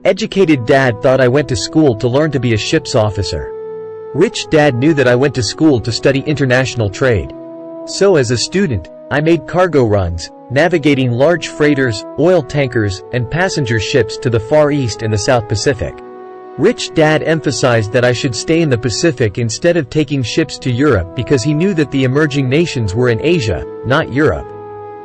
Educated dad thought I went to school to learn to be a ship's officer. Rich dad knew that I went to school to study international trade. So as a student, I made cargo runs, navigating large freighters, oil tankers, and passenger ships to the Far East and the South Pacific. Rich dad emphasized that I should stay in the Pacific instead of taking ships to Europe because he knew that the emerging nations were in Asia, not Europe.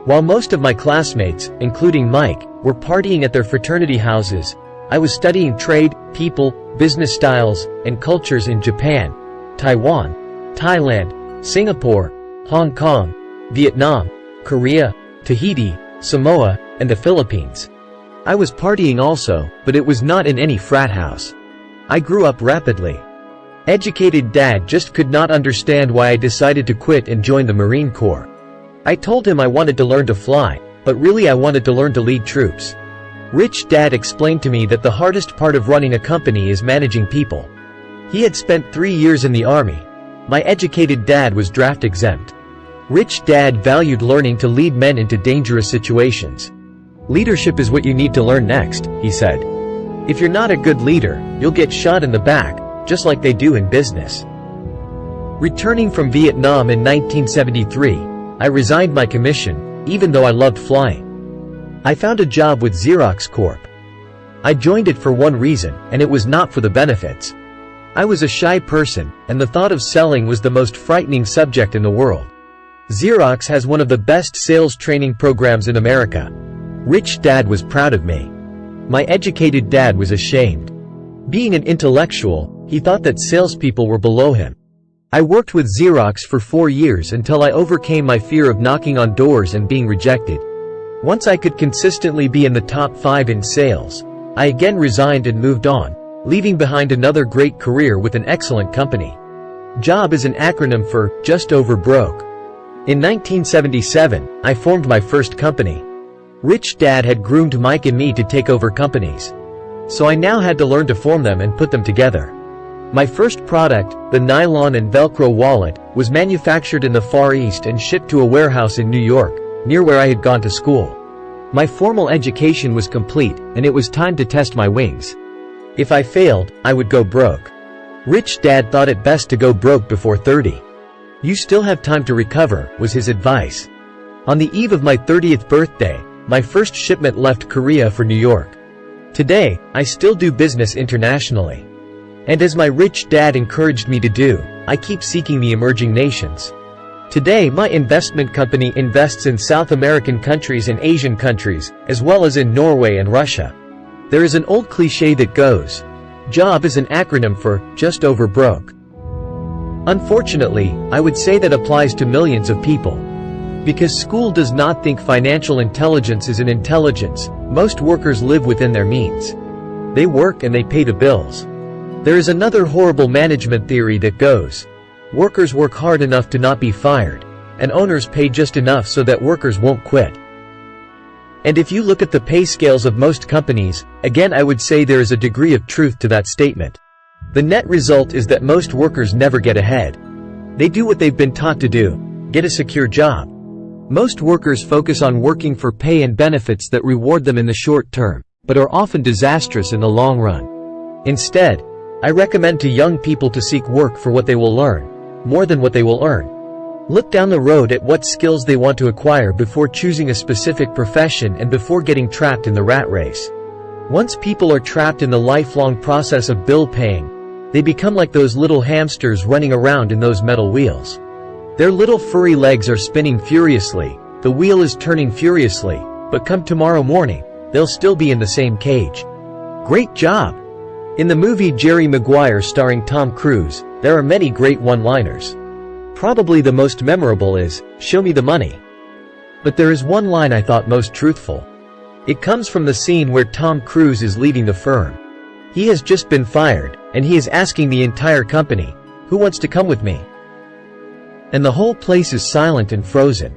While most of my classmates, including Mike, were partying at their fraternity houses, I was studying trade, people, business styles, and cultures in Japan, Taiwan, Thailand, Singapore, Hong Kong, Vietnam, Korea, Tahiti, Samoa, and the Philippines. I was partying also, but it was not in any frat house. I grew up rapidly. Educated dad just could not understand why I decided to quit and join the Marine Corps. I told him I wanted to learn to fly, but really I wanted to learn to lead troops. Rich dad explained to me that the hardest part of running a company is managing people. He had spent 3 years in the army. My educated dad was draft exempt. Rich dad valued learning to lead men into dangerous situations. Leadership is what you need to learn next, he said. If you're not a good leader, you'll get shot in the back, just like they do in business. Returning from Vietnam in 1973, I resigned my commission, even though I loved flying. I found a job with Xerox Corp. I joined it for one reason, and it was not for the benefits. I was a shy person, and the thought of selling was the most frightening subject in the world. Xerox has one of the best sales training programs in America. Rich dad was proud of me. My educated dad was ashamed. Being an intellectual, he thought that salespeople were below him. I worked with Xerox for 4 years until I overcame my fear of knocking on doors and being rejected. Once I could consistently be in the top 5 in sales, I again resigned and moved on, leaving behind another great career with an excellent company. JOB is an acronym for Just Over Broke. In 1977, I formed my first company. Rich dad had groomed Mike and me to take over companies. So I now had to learn to form them and put them together. My first product, the nylon and Velcro wallet, was manufactured in the Far East and shipped to a warehouse in New York, near where I had gone to school. My formal education was complete, and it was time to test my wings. If I failed, I would go broke. Rich dad thought it best to go broke before 30. You still have time to recover, was his advice. On the eve of my 30th birthday, my first shipment left Korea for New York. Today, I still do business internationally. And as my rich dad encouraged me to do, I keep seeking the emerging nations. Today my investment company invests in South American countries and Asian countries, as well as in Norway and Russia. There is an old cliché that goes, JOB is an acronym for Just Over Broke. Unfortunately, I would say that applies to millions of people. Because school does not think financial intelligence is an intelligence, most workers live within their means. They work and they pay the bills. There is another horrible management theory that goes, workers work hard enough to not be fired, and owners pay just enough so that workers won't quit. And if you look at the pay scales of most companies, again I would say there is a degree of truth to that statement. The net result is that most workers never get ahead. They do what they've been taught to do, get a secure job. Most workers focus on working for pay and benefits that reward them in the short term, but are often disastrous in the long run. Instead, I recommend to young people to seek work for what they will learn, more than what they will earn. Look down the road at what skills they want to acquire before choosing a specific profession and before getting trapped in the rat race. Once people are trapped in the lifelong process of bill paying, they become like those little hamsters running around in those metal wheels. Their little furry legs are spinning furiously, the wheel is turning furiously, but come tomorrow morning, they'll still be in the same cage. Great job! In the movie Jerry Maguire starring Tom Cruise, there are many great one-liners. Probably the most memorable is, "Show me the money." But there is one line I thought most truthful. It comes from the scene where Tom Cruise is leaving the firm. He has just been fired, and he is asking the entire company, "Who wants to come with me?" And the whole place is silent and frozen.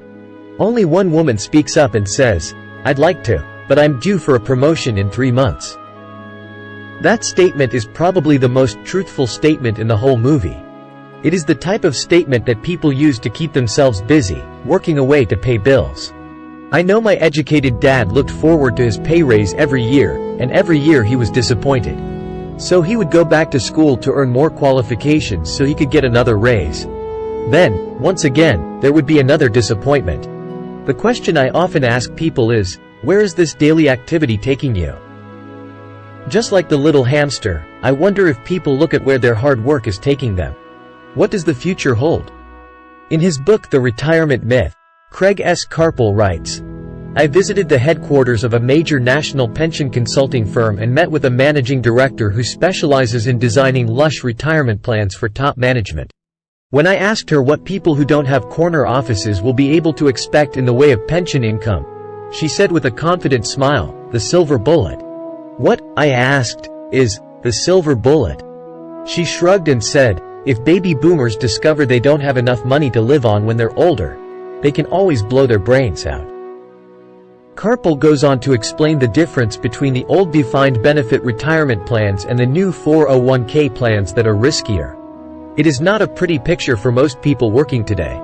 Only one woman speaks up and says, "I'd like to, but I'm due for a promotion in 3 months." That statement is probably the most truthful statement in the whole movie. It is the type of statement that people use to keep themselves busy, working away to pay bills. I know my educated dad looked forward to his pay raise every year, and every year he was disappointed. So he would go back to school to earn more qualifications so he could get another raise. Then, once again, there would be another disappointment. The question I often ask people is, where is this daily activity taking you? Just like the little hamster, I wonder if people look at where their hard work is taking them. What does the future hold? In his book The Retirement Myth, Craig S. Carpel writes, I visited the headquarters of a major national pension consulting firm and met with a managing director who specializes in designing lush retirement plans for top management. When I asked her what people who don't have corner offices will be able to expect in the way of pension income, she said with a confident smile, the silver bullet. What, I asked, is the silver bullet? She shrugged and said, if baby boomers discover they don't have enough money to live on when they're older, they can always blow their brains out. Carpel goes on to explain the difference between the old defined benefit retirement plans and the new 401k plans that are riskier. It is not a pretty picture for most people working today.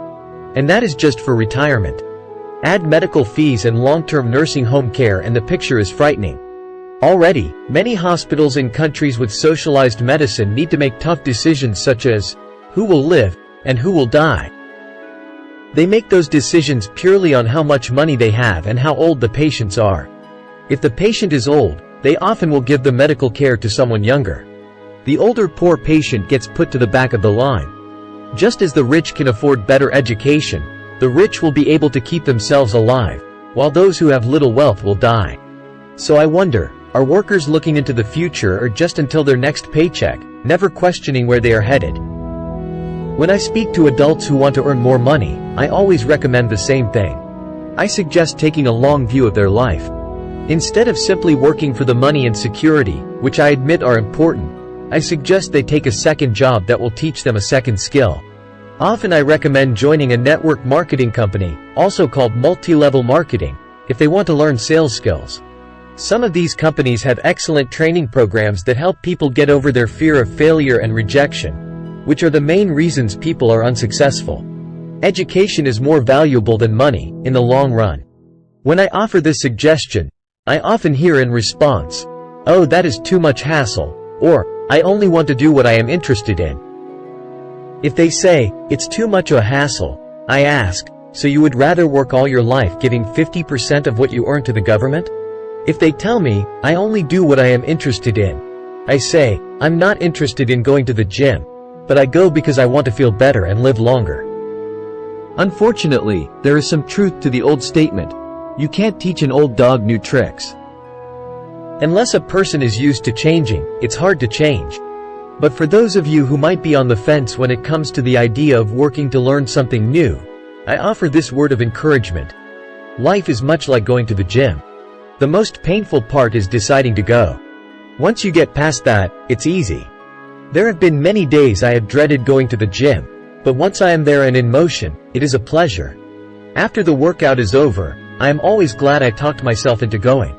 And that is just for retirement. Add medical fees and long-term nursing home care and the picture is frightening. Already, many hospitals in countries with socialized medicine need to make tough decisions such as, who will live, and who will die. They make those decisions purely on how much money they have and how old the patients are. If the patient is old, they often will give the medical care to someone younger. The older poor patient gets put to the back of the line. Just as the rich can afford better education, the rich will be able to keep themselves alive, while those who have little wealth will die. So I wonder, are workers looking into the future or just until their next paycheck, never questioning where they are headed? When I speak to adults who want to earn more money, I always recommend the same thing. I suggest taking a long view of their life. Instead of simply working for the money and security, which I admit are important, I suggest they take a second job that will teach them a second skill. Often I recommend joining a network marketing company, also called multi-level marketing, if they want to learn sales skills. Some of these companies have excellent training programs that help people get over their fear of failure and rejection, which are the main reasons people are unsuccessful. Education is more valuable than money, in the long run. When I offer this suggestion, I often hear in response, "Oh, that is too much hassle," or, "I only want to do what I am interested in." If they say, "It's too much a hassle," I ask, "So you would rather work all your life giving 50% of what you earn to the government?" If they tell me, "I only do what I am interested in," I say, "I'm not interested in going to the gym, but I go because I want to feel better and live longer." Unfortunately, there is some truth to the old statement, you can't teach an old dog new tricks. Unless a person is used to changing, it's hard to change. But for those of you who might be on the fence when it comes to the idea of working to learn something new, I offer this word of encouragement. Life is much like going to the gym. The most painful part is deciding to go. Once you get past that, it's easy. There have been many days I have dreaded going to the gym, but once I am there and in motion, it is a pleasure. After the workout is over, I am always glad I talked myself into going.